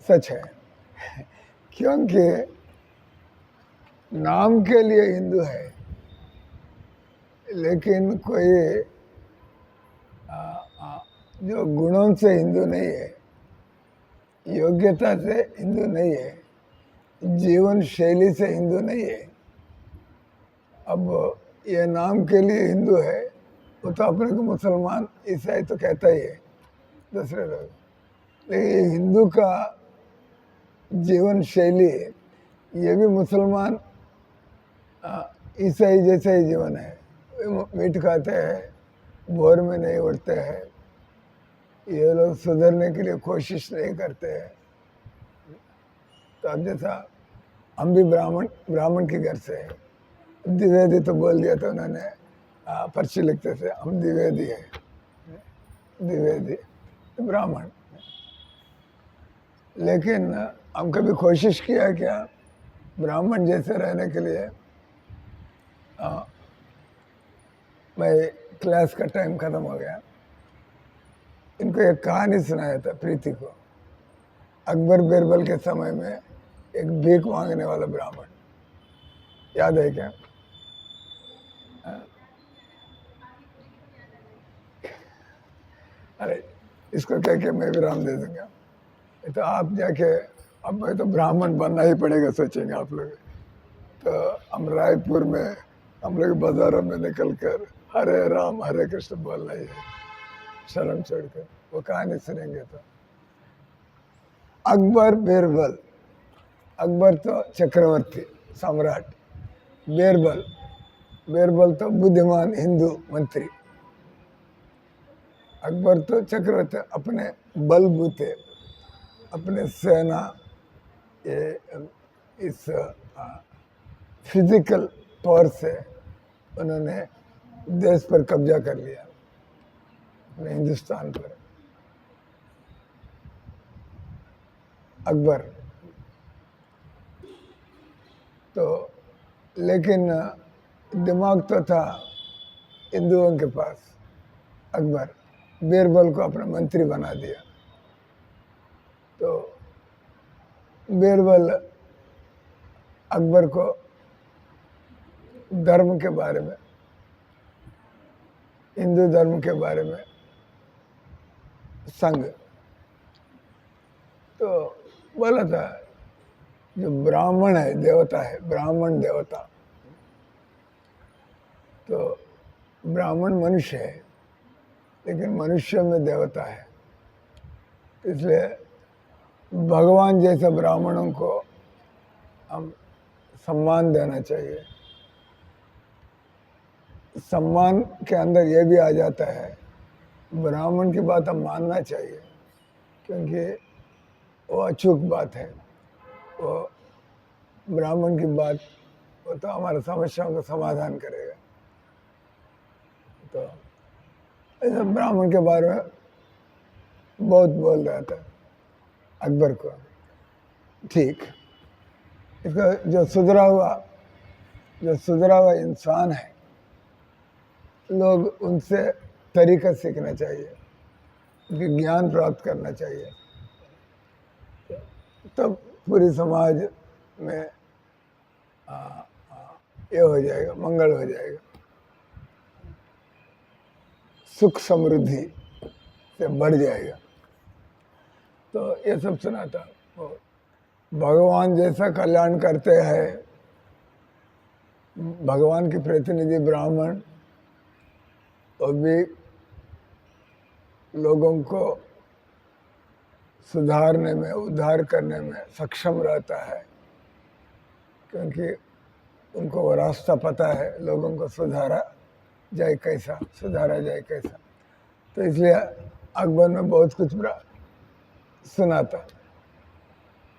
सच है, क्योंकि नाम के लिए हिंदू है, लेकिन कोई जो गुणों से हिंदू नहीं है, योग्यता से हिंदू नहीं है, जीवन शैली से हिंदू नहीं है। अब ये नाम के लिए हिंदू है, वो तो अपने को मुसलमान ईसाई तो कहता ही है दूसरे लोग, लेकिन हिंदू का जीवन शैली ये भी मुसलमान ईसाई जैसा ही जीवन है। मीट खाते हैं, भोर में नहीं उठते हैं, ये लोग सुधरने के लिए कोशिश नहीं करते हैं। तो अब जैसा हम भी ब्राह्मण के घर से है, द्विवेदी तो बोल दिया था उन्होंने, पर्ची लिखते थे, हम द्विवेदी है, द्विवेदी ब्राह्मण। लेकिन हम कभी कोशिश किया क्या ब्राह्मण जैसे रहने के लिए? मैं क्लास का टाइम खत्म हो गया, इनको एक कहानी सुनाया था प्रीति को। अकबर बीरबल के समय में एक भीख मांगने वाला ब्राह्मण, याद है क्या? अरे इसको कह के मैं विराम दे दूंगा। तो आप जाके, अब मैं तो ब्राह्मण बनना ही पड़ेगा सोचेंगे आप लोग। तो हम रायपुर में हम लोग बाजारों में निकल कर हरे राम हरे कृष्ण बोलना ही है, शर्म छोड़कर। वो कहानी सुनेंगे तो अकबर बीरबल, अकबर तो चक्रवर्ती सम्राट, बीरबल तो बुद्धिमान हिंदू मंत्री। अकबर तो चक्रवर्ती, अपने बलबूते, अपने सेना, ये इस फिजिकल पावर से उन्होंने देश पर कब्जा कर लिया, अपने हिंदुस्तान पर। अकबर तो, लेकिन दिमाग तो था हिंदुओं के पास। अकबर बीरबल को अपना मंत्री बना दिया। तो बीरबल अकबर को धर्म के बारे में, हिंदू धर्म के बारे में संग तो बोला था, जो ब्राह्मण है देवता है, ब्राह्मण देवता, तो ब्राह्मण मनुष्य है, लेकिन मनुष्य में देवता है। इसलिए भगवान जैसे ब्राह्मणों को हम सम्मान देना चाहिए। सम्मान के अंदर ये भी आ जाता है, ब्राह्मण की बात हम मानना चाहिए, क्योंकि वो अचूक बात है। वो ब्राह्मण की बात, वो तो हमारे समस्याओं का समाधान करेगा। तो ऐसा ब्राह्मण के बारे में बहुत बोल रहा था अकबर को। ठीक, इसका जो सुधरा हुआ इंसान है, लोग उनसे तरीका सीखना चाहिए, ज्ञान प्राप्त करना चाहिए, तब पूरी समाज में ये हो जाएगा, मंगल हो जाएगा, सुख समृद्धि से बढ़ जाएगा। तो ये सब सुना था। भगवान जैसा कल्याण करते हैं, भगवान के प्रतिनिधि ब्राह्मण, वो भी लोगों को सुधारने में, उद्धार करने में सक्षम रहता है, क्योंकि उनको वो रास्ता पता है लोगों को सुधारा जाए कैसा, सुधारा जाए कैसा। तो इसलिए अकबर में बहुत कुछ सुना था,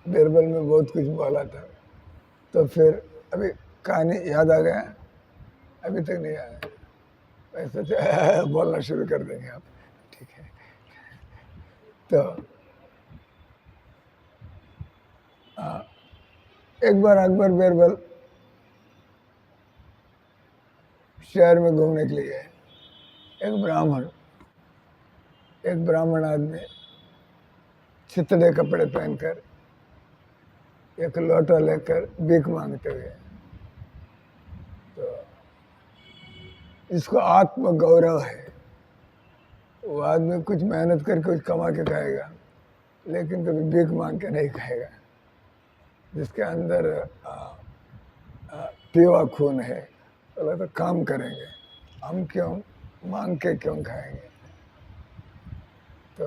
बीरबल में बहुत कुछ बोला था। तो फिर अभी कहानी याद आ गया, अभी तक नहीं आया, वैसे बोलना शुरू कर देंगे आप, ठीक है। तो एक बार अकबर बीरबल शहर में घूमने के लिए गए। एक ब्राह्मण आदमी छितड़े कपड़े पहनकर, एक लोटा लेकर भीख मांगते हुए। तो इसको आत्म गौरव है, वो आदमी कुछ मेहनत करके कुछ कमा के खाएगा, लेकिन कभी भीख मांग के नहीं खाएगा। जिसके अंदर पीवा खून है, तो काम करेंगे, हम क्यों मांग के क्यों खाएंगे। तो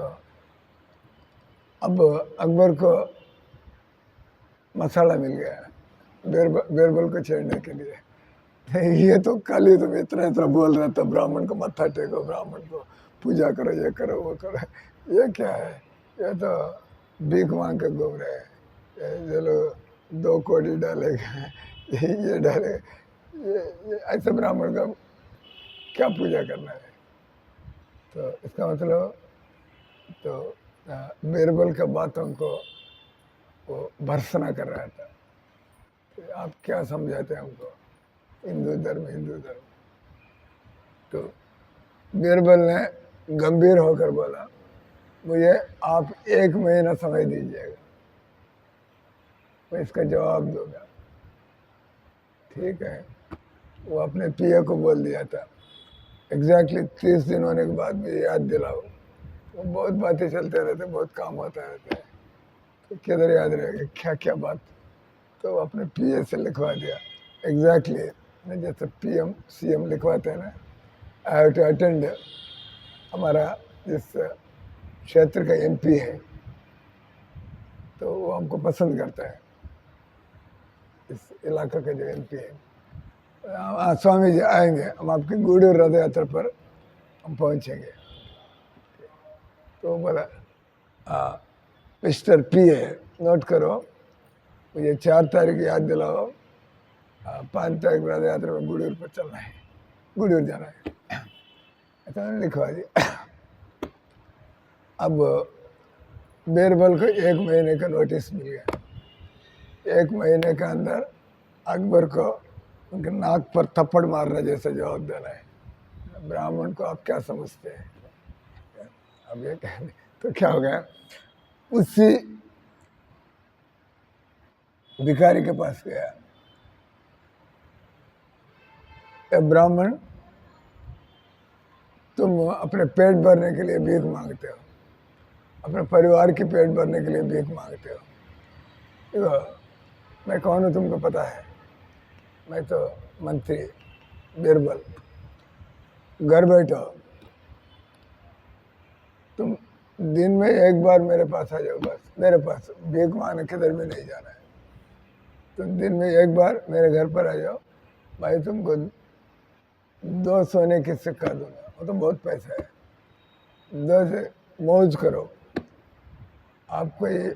अब अकबर को मसाला मिल गया बीरबल को छेड़ने के लिए। ये तो कल ही तुम इतना इतना बोल रहा था, ब्राह्मण को मत्था टेको, ब्राह्मण को पूजा करो, ये करो वो करो, ये क्या है, ये तो भीख मांग के घूम रहे हैं, चलो 2 कौड़ी डालेगा, ये डालेगा, ये ऐसे ब्राह्मण का क्या पूजा करना है। तो इसका मतलब तो बीरबल के बातों को वो भर्त्सना कर रहा था। तो आप क्या समझाते हैं हमको, हिंदू धर्म। तो बीरबल ने गंभीर होकर बोला, मुझे आप 1 महीना समय दीजिएगा, मैं इसका जवाब दूंगा। ठीक है, वो अपने पिया को बोल दिया था। एग्जैक्टली 30 दिन होने के बाद मुझे याद दिलाओ। वो बहुत बातें चलते रहते, बहुत काम होता रहता है, तो किधर याद रहेगा क्या क्या बात। तो अपने पीए से लिखवा दिया एग्जैक्टली, जैसे पीएम सीएम लिखवाते हैं ना, आई हैव टू अटेंड, हमारा जिस क्षेत्र का एमपी है तो वो हमको पसंद करता है, इस इलाका का जो एमपी है। स्वामी जी आएंगे, हम आपकी गूढ़ रथ यात्रा पर हम पहुंचेंगे। तो बोला मिस्टर पीए, नोट करो, मुझे 4 तारीख याद दिलाओ, 5 तारीख रथ यात्रा में गुड़ूर पर चलना है, गुड़ूर जाना है। ऐसा मैंने लिखवा दिया। अब बीरबल को 1 महीने का नोटिस मिल गया। 1 महीने के अंदर अकबर को उनके नाक पर थप्पड़ मारना जैसा जवाब देना है। ब्राह्मण को आप क्या समझते हैं। अब ये तो क्या हो गया, उसी भिखारी के पास गया। ब्राह्मण, तुम अपने पेट भरने के लिए भीख मांगते हो, अपने परिवार के पेट भरने के लिए भीख मांगते हो। देखो मैं कौन हूँ तुमको पता है, मैं तो मंत्री बीरबल। घर बैठो, तुम दिन में 1 बार मेरे पास आ जाओ, बस मेरे पास, भीख मांगने किधर भी नहीं जाना है। तुम दिन में 1 बार मेरे घर पर आ जाओ, भाई तुमको 2 सोने की सिक्का दूंगा, वो तो बहुत पैसा है, 2 से मौज करो, आपको ये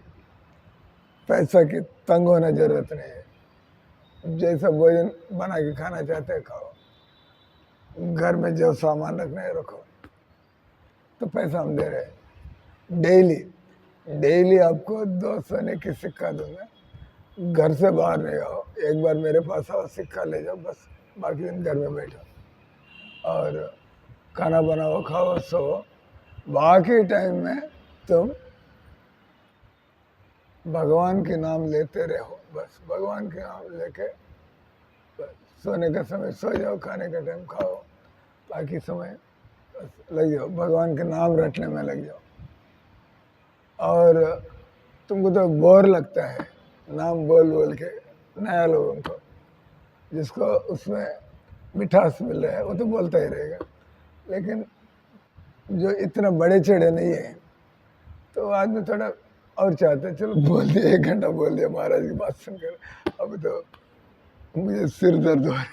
पैसा की तंग होना जरूरत नहीं है, जैसा भोजन बना के खाना चाहते हैं खाओ, घर में जो सामान रखना है रखो। तो पैसा हम दे रहे हैं, डेली आपको 2 सोने की सिक्का दूंगा, घर से बाहर नहीं आओ, 1 बार मेरे पास आओ, सिक्का ले जाओ, बस बाकी दिन घर में बैठो और खाना बनाओ, खाओ, सो, बाकी टाइम में तुम भगवान के नाम लेते रहो, बस भगवान के नाम लेके सोने का समय सो जाओ, खाने का टाइम खाओ, बाकी समय बस लग जाओ भगवान के नाम रटने में लग जाओ। और तुमको तो बोर लगता है नाम बोल बोल के, नया लोगों को, जिसको उसमें मिठास मिल रहा है वो तो बोलता ही रहेगा, लेकिन जो इतना बड़े चढ़े नहीं है तो आदमी थोड़ा और चाहते हैं, चलो बोल दिया, 1 घंटा बोल दिया महाराज की बात सुनकर, अब तो मुझे सिर दर्द हो रहा है,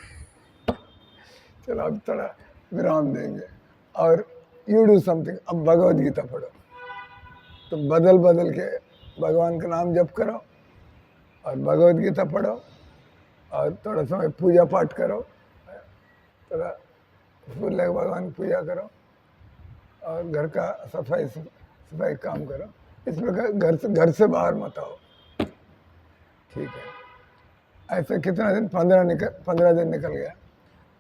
चलो अब थोड़ा विराम देंगे और यू डू समथिंग। अब भगवद गीता पढ़ो, तो बदल बदल के भगवान का नाम जप करो और भगवद गीता पढ़ो और थोड़ा समय पूजा पाठ करो, थोड़ा फूल लेके भगवान की पूजा करो और घर का सफाई काम करो। इस प्रकार घर से बाहर मत आओ, ठीक है। ऐसे कितना दिन, 15 दिन निकल गया।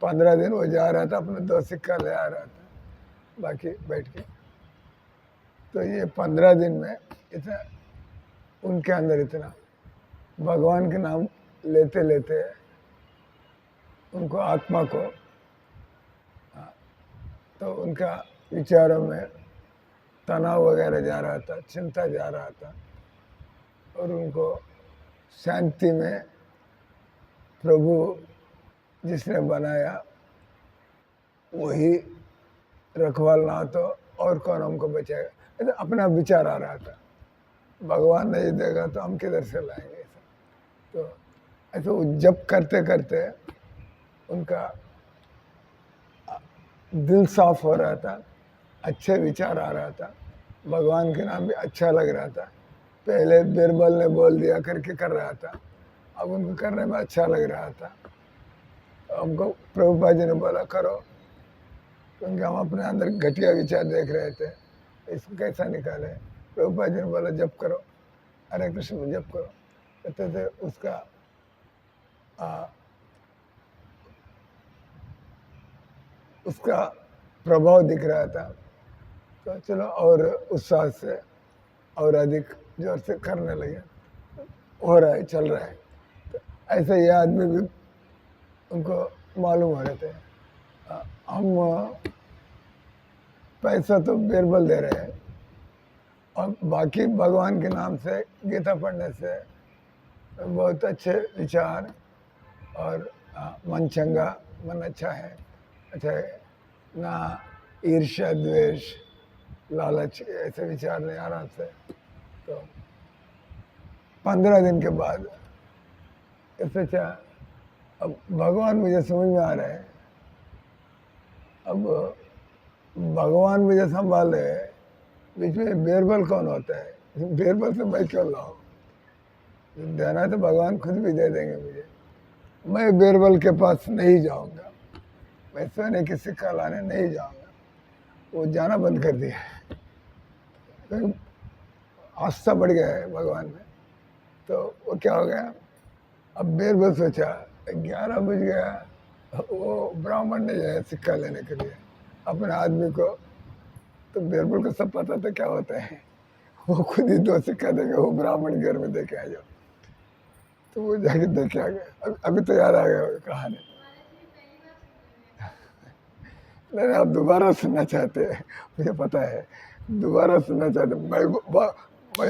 15 दिन वो जा रहा था, अपने 2 सिक्का ले आ रहा था बाकी बैठ के। तो ये 15 दिन में इतना उनके अंदर इतना भगवान के नाम लेते लेते उनको आत्मा को, तो उनका विचारों में तनाव वगैरह जा रहा था, चिंता जा रहा था, और उनको शांति में प्रभु जिसने बनाया वही रखवाल ना तो और कौन हमको बचाएगा, तो अपना विचार आ रहा था, भगवान नहीं देगा तो हम किधर से लाएंगे। तो ऐसे वो जप करते करते उनका दिल साफ हो रहा था, अच्छे विचार आ रहा था, भगवान के नाम भी अच्छा लग रहा था। पहले बिरबल ने बोल दिया करके कर रहा था, अब उनको करने में अच्छा लग रहा था। हमको प्रभुपाद जी ने बोला करो, क्योंकि हम अपने अंदर घटिया विचार देख रहे थे, इसको कैसा निकाले। प्रभुपाद जी ने बोला जप करो, हरे कृष्ण जप करो, कहते थे उसका उसका प्रभाव दिख रहा था। तो चलो और उत्साह से और अधिक जोर से करने लगे, हो रहा है, चल रहा है। तो ऐसे ये आदमी भी उनको मालूम हो रहे थे, हम पैसा तो बिरबल दे रहे हैं और बाकी भगवान के नाम से गीता पढ़ने से बहुत अच्छे विचार और मन चंगा, मन अच्छा है, अच्छा है ना, ईर्ष्या द्वेष लालच ऐसे विचार नहीं आराम से। तो 15 दिन के बाद इससे अच्छा अब भगवान मुझे समझ में आ रहा है, अब भगवान मुझे संभाले, बीच में बीरबल कौन होता है, बीरबल से मैं क्यों लाऊं, देना तो भगवान खुद भी दे देंगे मुझे, मैं बीरबल के पास नहीं जाऊंगा, मैं सोने की सिक्का लाने नहीं जाऊंगा। वो जाना बंद कर दिया, तो आस्था बढ़ गया है भगवान में। तो वो क्या हो गया, अब बीरबल सोचा 11 बज गया, वो ब्राह्मण ने जाए सिक्का लेने के लिए अपने आदमी को, तो बीरबल को सब पता था क्या होता है, वो खुद ही 2 सिक्का देगा, वो ब्राह्मण घर में देके आ जाओ। तो वो जाके देखे आ गया। अभी तो याद आ गया कहानी, नहीं आप दोबारा सुनना चाहते हैं, मुझे पता है दोबारा सुनना चाहते। मैं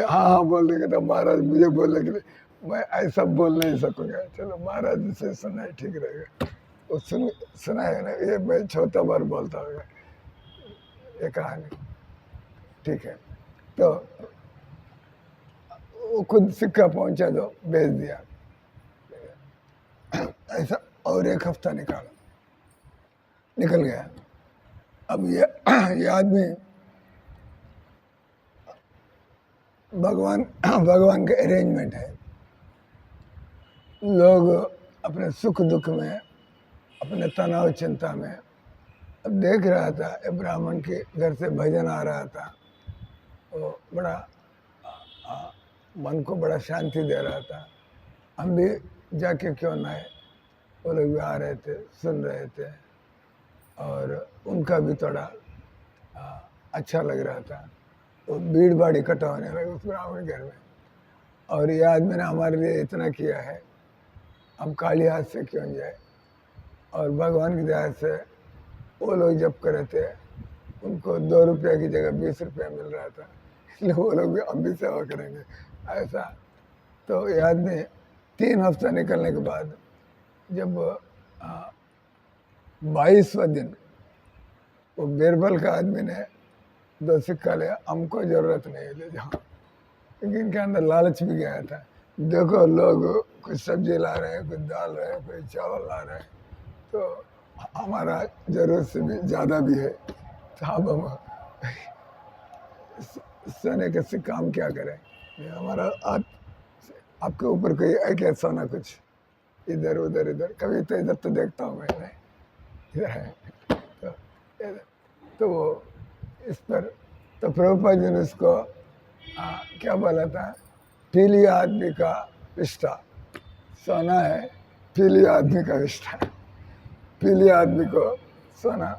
हाँ हाँ बोल देंगे तो महाराज मुझे बोलने के लिए मैं ऐसा बोल नहीं सकूंगा, चलो महाराज से सुनना ही ठीक रहेगा। वो सुना है ना, ये मैं 4था बार बोलता होगा ये कहानी, ठीक है। तो वो खुद सिक्का पहुंचा दो, भेज दिया, ऐसा और 1 हफ्ता निकल गया। अब ये आदमी भगवान के अरेंजमेंट है, लोग अपने सुख दुख में, अपने तनाव चिंता में, अब देख रहा था ये ब्राह्मण के घर से भजन आ रहा था, वो बड़ा मन को बड़ा शांति दे रहा था, हम भी जाके क्यों ना आए। वो लोग भी आ रहे थे, सुन रहे थे और उनका भी थोड़ा अच्छा लग रहा था। तो भीड़ भाड़ इकट्ठा होने लगे उस ब्राह्मण घर में, और ये आदमी ने हमारे लिए इतना किया है, हम खाली हाथ से क्यों जाए। और भगवान की दया से वो लोग जब करे थे उनको 2 रुपया की जगह 20 रुपया मिल रहा था, इसलिए वो लोग भी हम भी सेवा करेंगे ऐसा। तो याद नहीं, 3 हफ्ता निकलने के बाद जब 22वां दिन वो बीरबल का आदमी ने 2 सिक्का लिया, हमको जरूरत नहीं ले जाओ, क्योंकि इनके अंदर लालच भी गया था। देखो लोग कुछ सब्जी ला रहे हैं, कुछ दाल रहे हैं, कुछ चावल ला रहे हैं, तो हमारा जरूरत से भी ज़्यादा भी है, तो अब हम सोने के से काम क्या करें। हमारा आपके ऊपर कोई है क्या सोना कुछ, इधर उधर इधर, कभी तो इधर तो देखता हूँ मैं, इधर है तो वो इस पर तो प्रभुपाद जी ने उसको क्या बोला था, पीली आदमी का रिश्ता सोना है, पीली आदमी का रिश्ता, पीली आदमी को सोना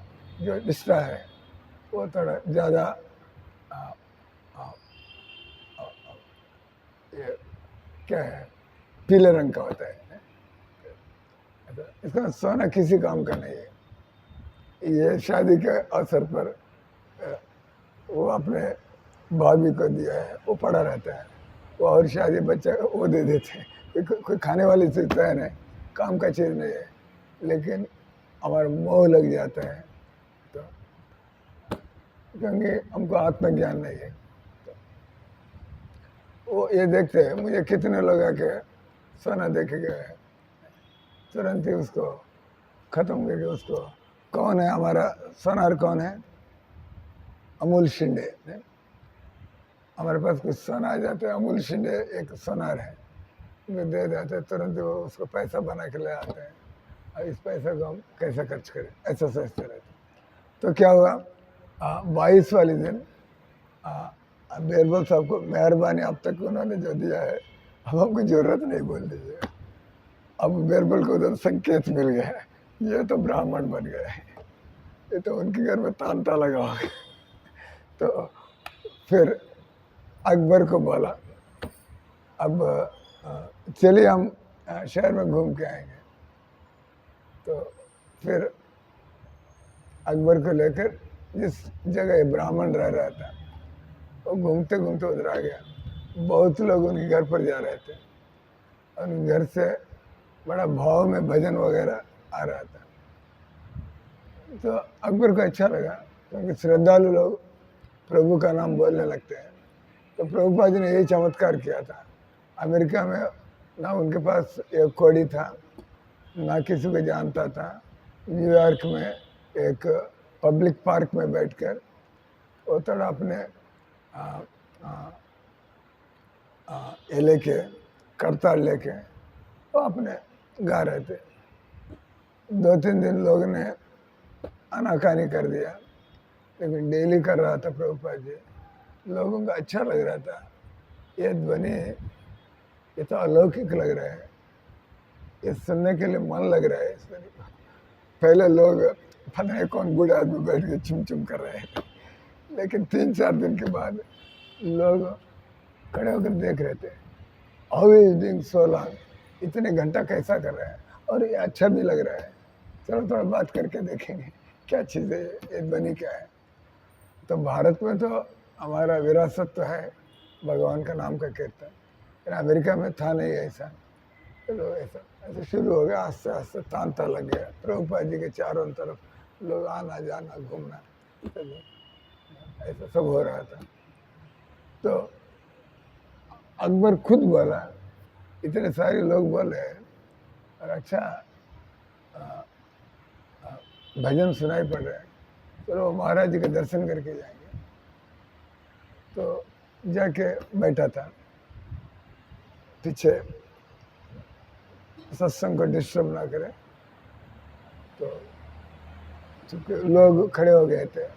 जो रिश्ता है वो थोड़ा ज़्यादा ये क्या है, पीले रंग का होता है। इसका सोना किसी काम का नहीं है। ये शादी के अवसर पर वो अपने भाभी को दिया है, वो पड़ा रहता है, वो और शादी बच्चा वो दे देते हैं, कोई खाने वाली चीज़ तो है नहीं, काम का चीज़ नहीं है, लेकिन हमारा मोह लग जाता है, तो क्योंकि हमको आत्मज्ञान नहीं है। तो वो ये देखते हैं, मुझे कितने लोग आके सोना देखे गए हैं, तुरंत ही उसको ख़त्म करके उसको, कौन है हमारा सोनार, कौन है, अमूल शिंदे, हमारे पास कुछ सोना आ जाता है, अमूल शिंदे एक सोनार है, उनको दे देते हैं, तुरंत वो उसको पैसा बना के ले आते हैं, और इस पैसे को हम कैसे खर्च करें ऐसा सोचते रहते। तो क्या हुआ, 22 वाले दिन बीरबल साहब को मेहरबानी अब तक उन्होंने जो दिया है, अब हमको जरूरत नहीं बोल दीजिए। अब बीरबल को उधर संकेत मिल गया है, ये तो ब्राह्मण बन गए, ये तो उनके घर में तांता लगा हो गया। तो फिर अकबर को बोला, अब चलिए हम शहर में घूम के आएंगे। तो फिर अकबर को लेकर जिस जगह ब्राह्मण रह रहा था, वो घूमते घूमते उधर आ गया। बहुत लोग उनके घर पर जा रहे थे, उनके घर से बड़ा भाव में भजन वगैरह आ रहा था। तो अकबर को अच्छा लगा, क्योंकि श्रद्धालु लोग प्रभु का नाम बोलने लगते हैं। तो प्रभुपाद जी ने यही चमत्कार किया था। अमेरिका में ना उनके पास एक कोड़ी था, ना किसी को जानता था। न्यूयॉर्क में एक पब्लिक पार्क में बैठकर वो थोड़ा अपने ये लेके, करताल लेके वो अपने गा रहे थे। 2-3 दिन लोग ने आनाकानी कर दिया, लेकिन डेली कर रहा था प्रभुपाद जी, लोगों को अच्छा लग रहा था। ये ध्वनि ये तो अलौकिक लग रहा है, ये सुनने के लिए मन लग रहा है इस ध्वनि को। पहले लोग पता नहीं कौन बूढ़े आदमी बैठ के चुम चुम कर रहे हैं, लेकिन 3-4 दिन के बाद लोग खड़े होकर देख रहे थे, how is doing so long, इतने घंटा कैसा कर रहा है, और ये अच्छा भी लग रहा है, चलो थोड़ा बात करके देखेंगे क्या चीज़ है ये ध्वनि क्या है। तो भारत में तो हमारा विरासत तो है भगवान का नाम का कीर्तन, लेकिन अमेरिका में था नहीं ऐसा। चलो ऐसा ऐसे शुरू हो गया, आस्ते आस्ते तांता लग गया, प्रभुपाद जी के चारों तरफ लोग आना जाना घूमना, चलो ऐसा सब हो रहा था। तो अकबर खुद बोला, इतने सारे लोग बोले और अच्छा भजन सुनाई पड़ रहा है, चलो महाराज जी के दर्शन करके जाएंगे। तो जाके बैठा था पीछे, सत्संग को डिस्टर्ब ना करे, तो चूँकि लोग खड़े हो गए थे,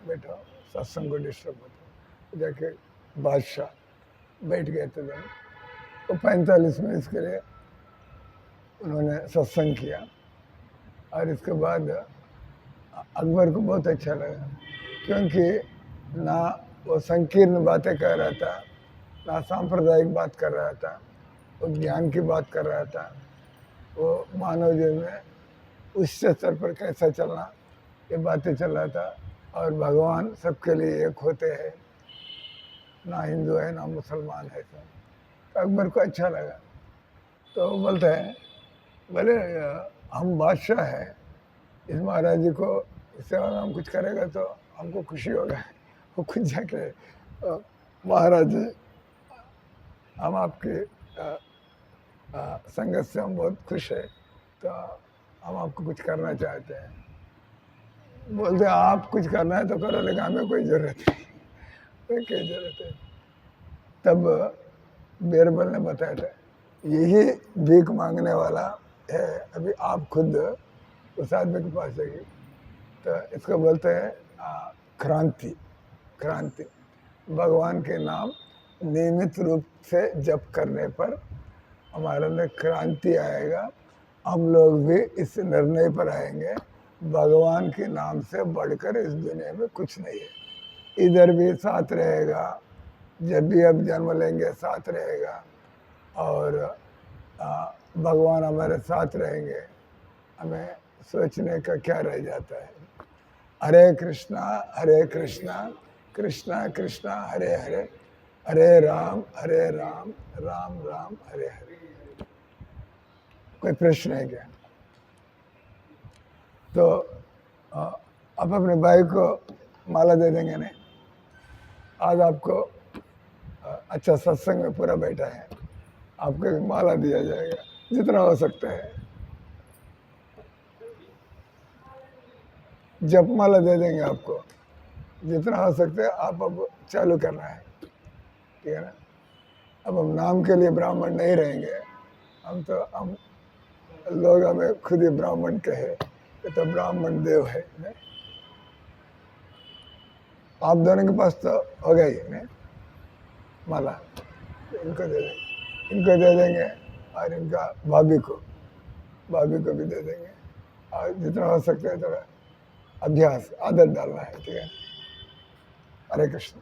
बैठा सत्संग को डिस्टर्ब होता, जाके बादशाह बैठ गए थे लोग। तो 45 मिनट के लिए उन्होंने सत्संग किया, और इसके बाद अकबर को बहुत अच्छा लगा, क्योंकि ना वो संकीर्ण बातें कर रहा था, ना सांप्रदायिक बात कर रहा था, वो ज्ञान की बात कर रहा था, वो मानव जीवन में उच्च स्तर पर कैसा चलना, ये बातें चल रहा था। और भगवान सबके लिए एक होते हैं, ना हिंदू है ना मुसलमान है सब। तो अकबर को अच्छा लगा, तो वो बोलते हैं बोले हम बादशाह हैं, इस महाराज जी को सेवा में हम कुछ करेगा तो हमको खुशी होगा। वो खुद जाके महाराज जी हम आपकी संगत से हम बहुत खुश है, तो हम आपको कुछ करना चाहते हैं। बोलते आप कुछ करना है तो करो, लेकिन हमें कोई ज़रूरत नहीं। क्या ज़रूरत है? तब बीरबल ने बताया था यही भीख मांगने वाला है, अभी आप खुद उस आदमी के पास जाइए। तो इसको बोलते हैं क्रांति। क्रांति भगवान के नाम नियमित रूप से जप करने पर हमारे अंदर क्रांति आएगा। हम लोग भी इस निर्णय पर आएंगे, भगवान के नाम से बढ़कर इस दुनिया में कुछ नहीं है। इधर भी साथ रहेगा, जब भी अब जन्म लेंगे साथ रहेगा, और भगवान हमारे साथ रहेंगे। हमें सोचने का क्या रह जाता है। हरे कृष्णा कृष्णा कृष्णा हरे हरे, हरे राम राम राम हरे हरे। कोई प्रश्न है क्या? तो आप अपने भाई को माला दे देंगे नहीं? आज आपको अच्छा सत्संग में पूरा बैठा है, आपको एक माला दिया जाएगा, जितना हो सकता है जपमाला दे देंगे आपको, जितना हो सकता है आप अब चालू करना है, ठीक है ना। अब हम नाम के लिए ब्राह्मण नहीं रहेंगे, हम लोग हमें खुद ही ब्राह्मण कहे, ये तो ब्राह्मण देव है ने? आप दोनों के पास तो हो गई है माला, इनको दे देंगे और इनका भाभी को भी दे देंगे। और जितना हो सकता है थोड़ा अभ्यास आदत डालना है, ठीक है। हरे कृष्ण।